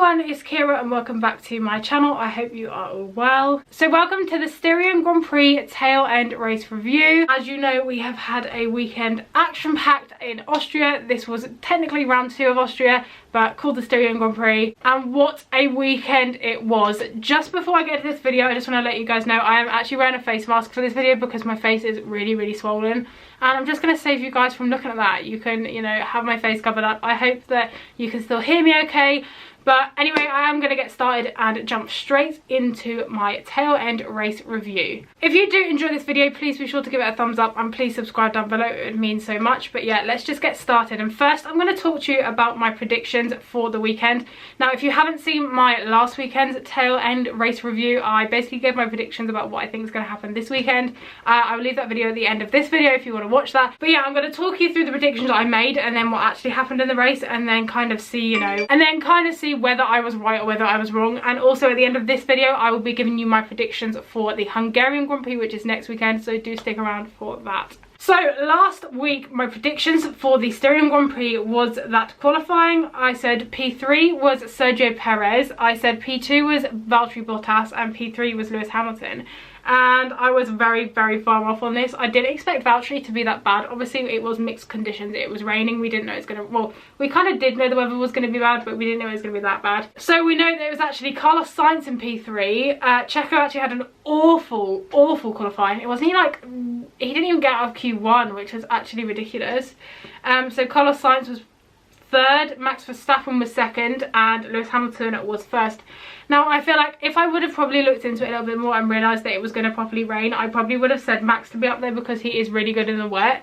everyone, it's Keira and welcome back to my channel. I hope you are all well. So welcome to the STYRIAN Grand Prix tail end race review. As you know, we have had a weekend action-packed in Austria. This was technically round 2 of Austria, but called the STYRIAN Grand Prix. And what a weekend it was. Just before I get to this video, I just want to let you guys know I am actually wearing a face mask for this video because my face is really swollen. And I'm just going to save you guys from looking at that. You can, you know, have my face covered up. I hope that you can still hear me okay. But anyway, I am going to get started and jump straight into my tail end race review. If you do enjoy this video, please be sure to give it a thumbs up and please subscribe down below. It would mean so much. But yeah, let's just get started. And first, I'm going to talk to you about my predictions for the weekend. Now, if you haven't seen my last weekend's tail end race review, I basically gave my predictions about what I think is going to happen this weekend. I will leave that video at the end of this video if you want to watch that. But yeah, I'm going to talk you through the predictions I made and then what actually happened in the race, and then kind of see, you know, and then kind of see whether I was right or whether I was wrong. And also at the end of this video, I will be giving you my predictions for the Hungarian Grand Prix, which is next weekend, so do stick around for that. So last week, my predictions for the STYRIAN Grand Prix was that qualifying, I said P3 was Sergio Perez, I said P2 was Valtteri Bottas, and P3 was Lewis Hamilton. And I was very far off on this. I didn't expect Valtteri to be that bad. Obviously, it was mixed conditions. It was raining. We didn't know it was going to... Well, we kind of did know the weather was going to be bad, but we didn't know it was going to be that bad. So we know that it was actually Carlos Sainz in P3. Checo actually had an awful qualifying. It wasn't even like... He didn't even get out of Q1, which was actually ridiculous. So Carlos Sainz was 3rd, Max Verstappen was 2nd, and Lewis Hamilton was 1st. Now, I feel like if I would have probably looked into it a little bit more and realised that it was going to properly rain, I probably would have said Max to be up there because he is really good in the wet.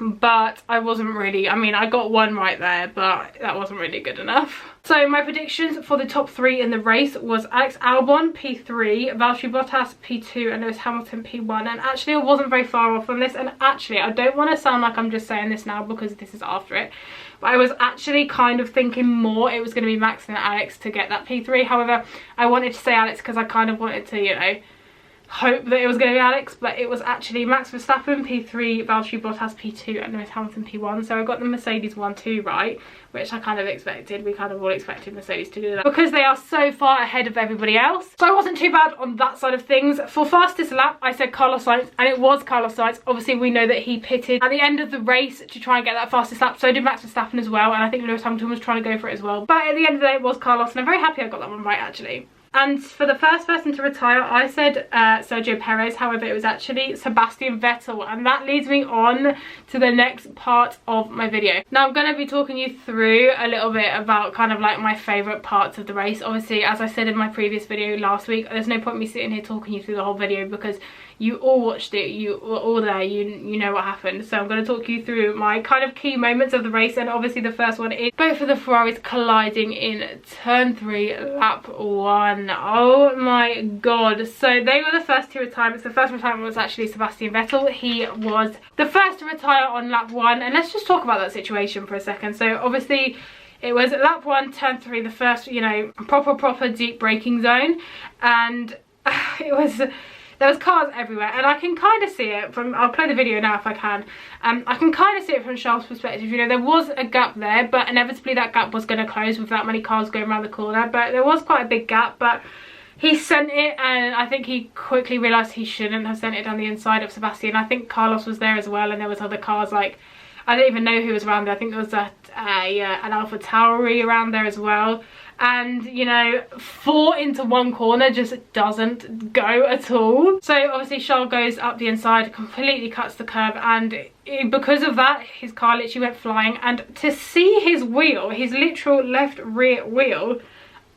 But I wasn't really, I mean, I got 1 right there, but that wasn't really good enough. So my predictions for the top 3 in the race was Alex Albon P3, Valtteri Bottas P2, and Lewis Hamilton P1. And actually I wasn't very far off on this, and actually I don't want to sound like I'm just saying this now because this is after it, but I was actually kind of thinking more it was going to be Max and Alex to get that P3. However, I wanted to say Alex because I kind of wanted to, you know, hope that it was going to be Alex, but it was actually Max Verstappen P3, Valtteri Bottas P2, and Lewis Hamilton P1. So I got the Mercedes 1-2 right, which I kind of expected. We kind of all expected Mercedes to do that because they are so far ahead of everybody else. So I wasn't too bad on that side of things. For fastest lap, I said Carlos Sainz, and it was Carlos Sainz. Obviously, we know that he pitted at the end of the race to try and get that fastest lap. So did Max Verstappen as well, and I think Lewis Hamilton was trying to go for it as well. But at the end of the day, it was Carlos, and I'm very happy I got that one right, actually. And for the first person to retire, I said Sergio Perez. However, it was actually Sebastian Vettel. And that leads me on to the next part of my video. Now, I'm going to be talking you through a little bit about kind of like my favourite parts of the race. Obviously, as I said in my previous video last week, there's no point me sitting here talking you through the whole video because you all watched it, you were all there, you know what happened. So I'm going to talk you through my kind of key moments of the race, and obviously the first one is both of the Ferraris colliding in turn 3, lap 1. Oh my god. So they were the first 2 retirements. The first retirement was actually Sebastian Vettel. He was the first to retire on lap 1, and let's just talk about that situation for a second. So obviously it was lap 1, turn 3, the first, you know, proper deep braking zone, and it was... There was cars everywhere, and I can kind of see it from... I'll play the video now if I can. I can kind of see it from Charles' perspective. You know, there was a gap there, but inevitably that gap was going to close with that many cars going around the corner. But there was quite a big gap, but he sent it, and I think he quickly realised he shouldn't have sent it down the inside of Sebastian. I think Carlos was there as well, and there was other cars, like... I don't even know who was around there. I think there was an Alpha Tauri around there as well. And, you know, 4 into 1 corner just doesn't go at all. So obviously Charles goes up the inside, completely cuts the curb, and because of that his car literally went flying. And to see his wheel, his literal left rear wheel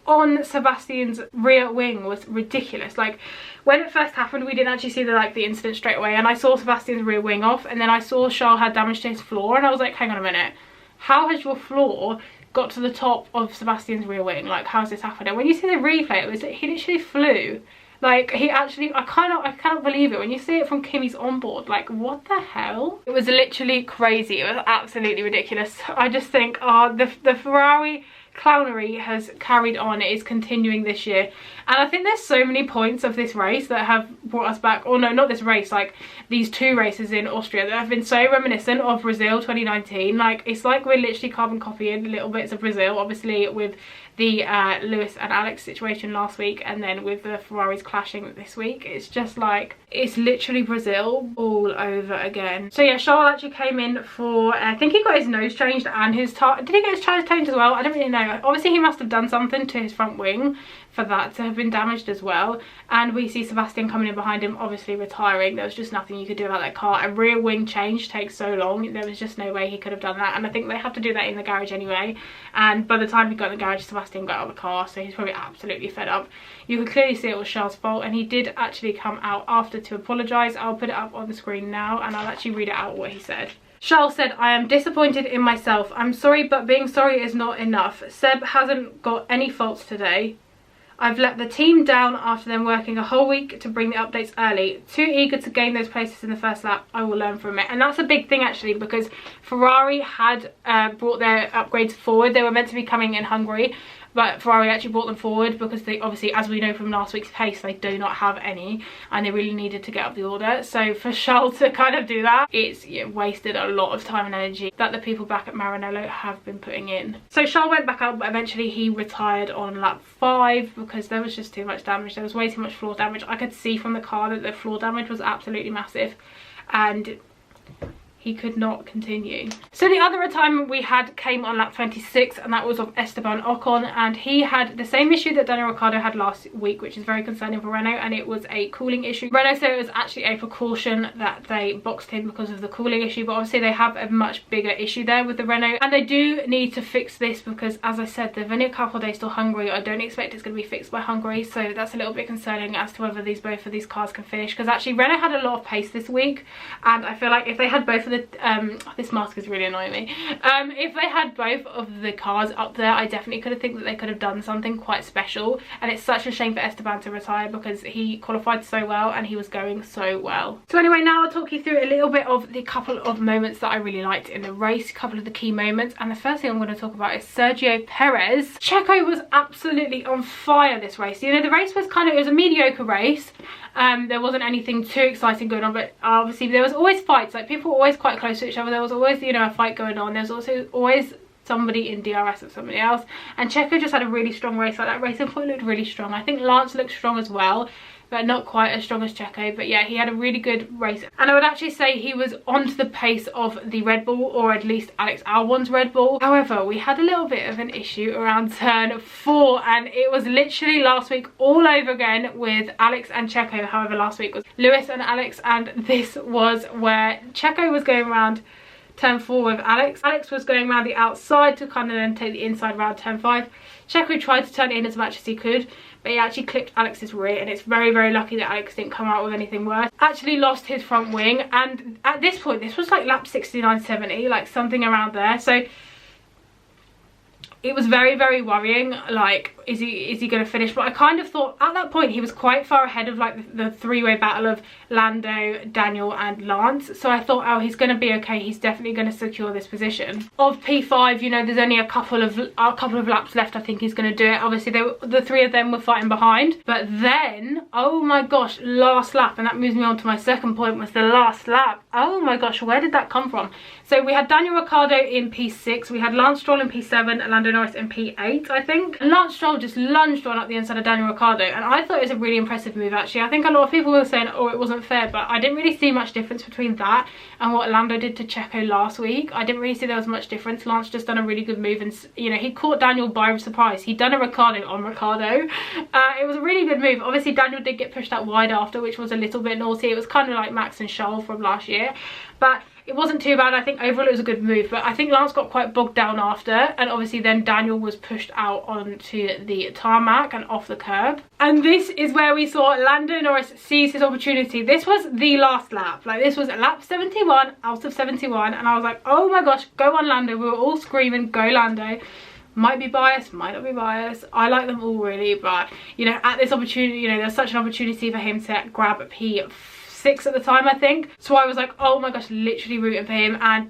on Sebastian's rear wing was ridiculous. Like, when it first happened, we didn't actually see the incident straight away, and I saw Sebastian's rear wing off, and then I saw Charles had damage to his floor, and I was like, hang on a minute, how has your floor got to the top of Sebastian's rear wing? Like, how's this happened? And when you see the replay, it was he literally flew. Like, he actually, I cannot believe it. When you see it from Kimi's onboard, like, what the hell? It was literally crazy. It was absolutely ridiculous. I just think, oh, the Ferrari Clownery has carried on, it is continuing this year. And I think there's so many points of this race that have brought us back, or no, not this race, like these two races in Austria that have been so reminiscent of Brazil 2019. Like, it's like we're literally carbon copying little bits of Brazil, obviously with the Lewis and Alex situation last week, and then with the Ferraris clashing this week. It's just like, it's literally Brazil all over again. So yeah, Charles actually came in for, I think he got his nose changed and his did he get his tyres changed as well? I don't really know. Obviously he must have done something to his front wing for that to have been damaged as well. And we see Sebastian coming in behind him, obviously retiring. There was just nothing you could do about that car. A rear wing change takes so long, there was just no way he could have done that, and I think they have to do that in the garage anyway. And by the time he got in the garage, Sebastian got out of the car, so he's probably absolutely fed up. You could clearly see it was Charles' fault, and he did actually come out after to apologise. I'll put it up on the screen now and I'll actually read it out what he said. Charles said, "I am disappointed in myself. I'm sorry, but being sorry is not enough. Seb hasn't got any faults today. I've let the team down after them working a whole week to bring the updates early. Too eager to gain those places in the first lap. I will learn from it." And that's a big thing actually, because Ferrari had brought their upgrades forward. They were meant to be coming in Hungary, but Ferrari actually brought them forward because they obviously, as we know from last week's pace, they do not have any, and they really needed to get up the order. So for Charles to kind of do that, it's wasted a lot of time and energy that the people back at Maranello have been putting in. So Charles went back out, but eventually he retired on lap 5 because there was just too much damage. There was way too much floor damage. I could see from the car that the floor damage was absolutely massive, and he could not continue. So the other retirement we had came on lap 26, and that was of Esteban Ocon, and he had the same issue that Daniel Ricciardo had last week, which is very concerning for Renault, and it was a cooling issue. Renault said it was actually a precaution that they boxed him because of the cooling issue, but obviously they have a much bigger issue there with the Renault, and they do need to fix this because, as I said, they've only a couple of days till Hungary. I don't expect it's going to be fixed by Hungary, so that's a little bit concerning as to whether both of these cars can finish, because actually Renault had a lot of pace this week, and I feel like if they had both of the this mask is really annoying me. If they had both of the cars up there, I definitely could have think that they could have done something quite special, and it's such a shame for Esteban to retire because he qualified so well and he was going so well. So anyway, now I'll talk you through a little bit of the couple of moments that I really liked in the race, a couple of the key moments, and the first thing I'm going to talk about is Sergio Perez. Checo was absolutely on fire this race. You know, the race was kind of, it was a mediocre race. There wasn't anything too exciting going on, but obviously there was always fights. Like, people were always quite close to each other. There was always, you know, a fight going on. There was also always somebody in DRS of somebody else, and Checo just had a really strong race. Like, that racing point looked really strong. I think Lance looked strong as well, but not quite as strong as Checo. But yeah, he had a really good race, and I would actually say he was onto the pace of the Red Bull, or at least Alex Albon's Red Bull. However, we had a little bit of an issue around turn 4, and it was literally last week all over again with Alex and Checo. However, last week was Lewis and Alex, and this was where Checo was going around turn 4 with Alex. Alex was going around the outside to kind of then take the inside around turn 5. Checo tried to turn it in as much as he could, but he actually clipped Alex's rear, and it's very, very lucky that Alex didn't come out with anything worse. Actually lost his front wing, and at this point, this was like lap 69, 70, like something around there. So it was very, very worrying. Like, is he going to finish? But I kind of thought at that point he was quite far ahead of like the three-way battle of Lando, Daniel and Lance. So I thought, oh, he's going to be okay. He's definitely going to secure this position. Of P5, you know, there's only a couple of laps left. I think he's going to do it. Obviously, the three of them were fighting behind. But then, oh my gosh, last lap, and that moves me on to my second point, was the last lap. Oh my gosh, where did that come from? So we had Daniel Ricciardo in P6. We had Lance Stroll in P7 and Lando Norris in P8, I think. And Lance Stroll just lunged on up the inside of Daniel Ricciardo, and I thought it was a really impressive move actually. I think a lot of people were saying, oh, it wasn't fair, but I didn't really see much difference between that and what Lando did to Checo last week. I didn't really see there was much difference. Lance just done a really good move, and you know, he caught Daniel by surprise. He'd done a Ricciardo on Ricciardo. It was a really good move. Obviously Daniel did get pushed out wide after, which was a little bit naughty. It was kind of like Max and Charles from last year, but it wasn't too bad. I think overall it was a good move, but I think Lance got quite bogged down after, and obviously then Daniel was pushed out onto the tarmac and off the curb. And this is where we saw Lando Norris seize his opportunity. This was the last lap. Like, this was lap 71 out of 71, and I was like, oh my gosh, go on Lando. We were all screaming, go Lando. Might be biased, might not be biased. I like them all really, but you know, at this opportunity, you know, there's such an opportunity for him to grab P7 6 at the time, I think. So I was like, oh my gosh, literally rooting for him. And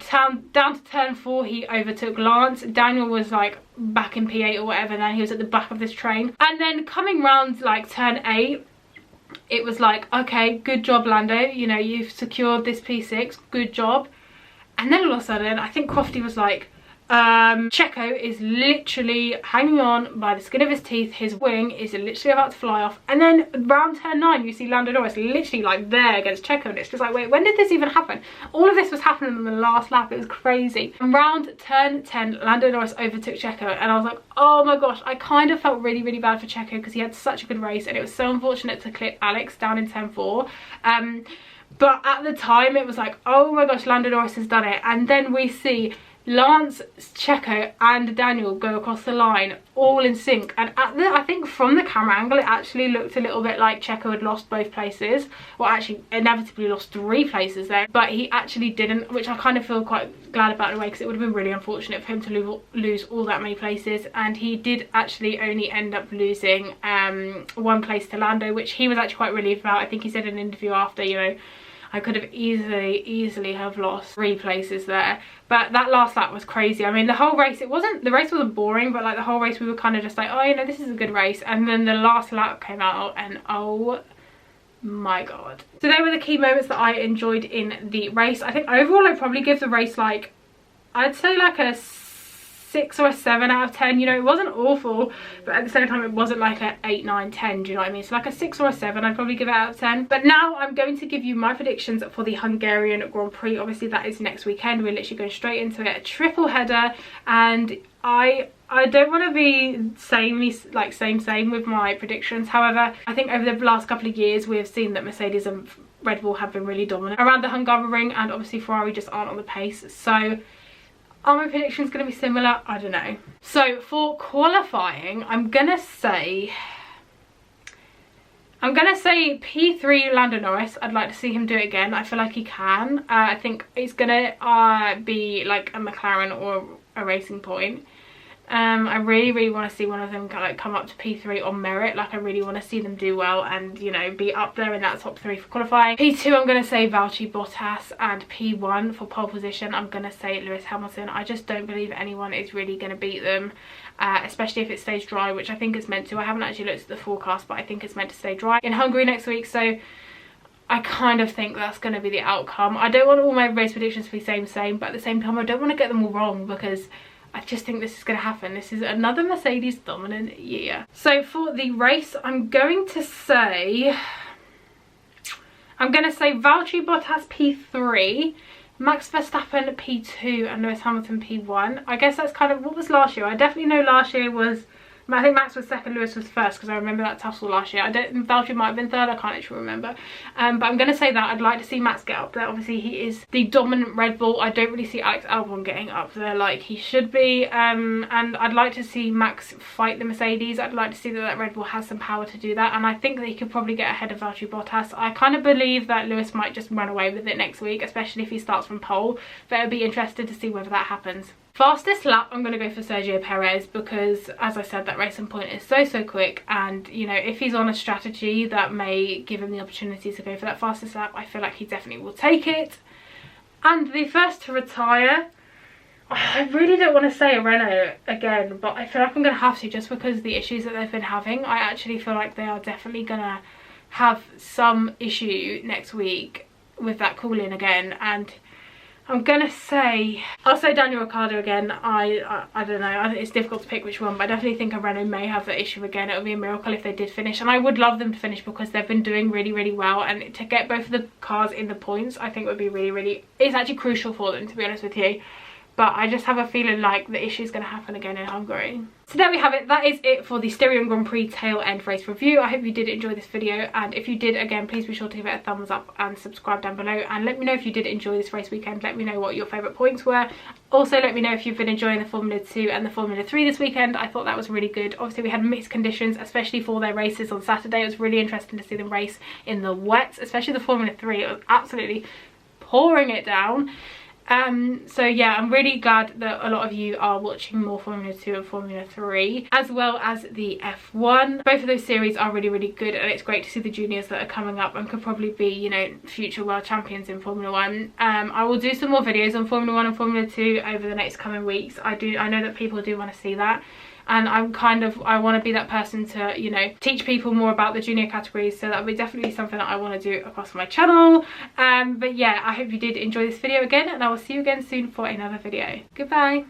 down to turn 4, he overtook Lance. Daniel was like back in P8 or whatever, and then he was at the back of this train. And then coming round like turn 8, it was like, okay, good job, Lando. You know, you've secured this P6, good job. And then all of a sudden, I think Crofty was like, Checo is literally hanging on by the skin of his teeth. His wing is literally about to fly off. And then round turn 9, you see Lando Norris literally like there against Checo. And it's just like, wait, when did this even happen? All of this was happening on the last lap. It was crazy. And round turn 10, Lando Norris overtook Checo. And I was like, oh my gosh, I kind of felt really, really bad for Checo because he had such a good race. And it was so unfortunate to clip Alex down in turn 4. But at the time, it was like, oh my gosh, Lando Norris has done it. And then we see Lance, Checo and Daniel go across the line all in sync, and I think from the camera angle it actually looked a little bit like Checo had lost both places, well actually inevitably lost 3 places there, but he actually didn't, which I kind of feel quite glad about in a way, because it would have been really unfortunate for him to lose all that many places. And he did actually only end up losing 1 place to Lando, which he was actually quite relieved about. I think he said in an interview after, you know, I could have easily have lost 3 places there. But that last lap was crazy. I mean, the whole race, the race wasn't boring, but like the whole race we were kind of just like, oh, you know, this is a good race. And then the last lap came out and oh my god. So they were the key moments that I enjoyed in the race. I think overall I'd probably give the race like, I'd say like a 6 or a 7 out of 10. You know, it wasn't awful, but at the same time it wasn't like a 8, 9, 10, do you know what I mean? So like a 6 or a 7 I'd probably give it out of 10. But now I'm going to give you my predictions for the Hungarian Grand Prix. Obviously that is next weekend. We're literally going straight into it, a triple header, and I don't want to be same with my predictions. However, I think over the last couple of years we have seen that Mercedes and Red Bull have been really dominant around the Hungaroring, and obviously Ferrari just aren't on the pace. So are my predictions going to be similar? I don't know. So for qualifying, I'm gonna say P3 Lando Norris. I'd like to see him do it again. I feel like he can. I think it's gonna be like a McLaren or a Racing Point. I really want to see one of them come up to P3 on merit. Like I really want to see them do well and, you know, be up there in that top 3 for qualifying. P2 I'm going to say Valtteri Bottas, and P1 for pole position I'm going to say Lewis Hamilton. I just don't believe anyone is really going to beat them, especially if it stays dry, which I think it's meant to. I haven't actually looked at the forecast, but I think it's meant to stay dry in Hungary next week, so I kind of think that's going to be the outcome. I don't want all my race predictions to be same, but at the same time I don't want to get them all wrong, because I just think this is going to happen. This is another Mercedes dominant year. So for the race, I'm going to say Valtteri Bottas P3, Max Verstappen P2 and Lewis Hamilton P1. I guess that's kind of what was last year. I definitely know last year was, I think Max was 2nd, Lewis was 1st, because I remember that tussle last year. Valtteri might have been 3rd, I can't actually remember. But I'm going to say that I'd like to see Max get up there. Obviously he is the dominant Red Bull. I don't really see Alex Albon getting up there like he should be. And I'd like to see Max fight the Mercedes. I'd like to see that Red Bull has some power to do that. And I think that he could probably get ahead of Valtteri Bottas. I kind of believe that Lewis might just run away with it next week, especially if he starts from pole. But it'll be interesting to see whether that happens. Fastest lap, I'm going to go for Sergio Perez, because as I said, that Racing Point is so quick, and you know, if he's on a strategy that may give him the opportunity to go for that fastest lap, I feel like he definitely will take it. And the first to retire, I really don't want to say a Renault again, but I feel like I'm going to have to, just because of the issues that they've been having. I actually feel like they are definitely going to have some issue next week with that cooling again, and I'm gonna say, I'll say Daniel Ricciardo again. I don't know, it's difficult to pick which one, but I definitely think a Renault may have that issue again. It would be a miracle if they did finish, and I would love them to finish, because they've been doing really well, and to get both of the cars in the points I think would be really, it's actually crucial for them, to be honest with you. But I just have a feeling like the issue is going to happen again in Hungary. So there we have it. That is it for the STYRIAN Grand Prix tail end race review. I hope you did enjoy this video, and if you did, again, please be sure to give it a thumbs up and subscribe down below, and let me know if you did enjoy this race weekend. Let me know what your favourite points were. Also let me know if you've been enjoying the Formula 2 and the Formula 3 this weekend. I thought that was really good. Obviously we had mixed conditions, especially for their races on Saturday. It was really interesting to see them race in the wet, especially the Formula 3. It was absolutely pouring it down. So yeah, I'm really glad that a lot of you are watching more Formula 2 and Formula 3, as well as the F1. Both of those series are really, really good, and it's great to see the juniors that are coming up and could probably be, you know, future world champions in Formula 1. I will do some more videos on Formula 1 and Formula 2 over the next coming weeks. I know that people do want to see that. And I want to be that person to, you know, teach people more about the junior categories, so that will be definitely something that I want to do across my channel. But yeah, I hope you did enjoy this video again, and I will see you again soon for another video. Goodbye.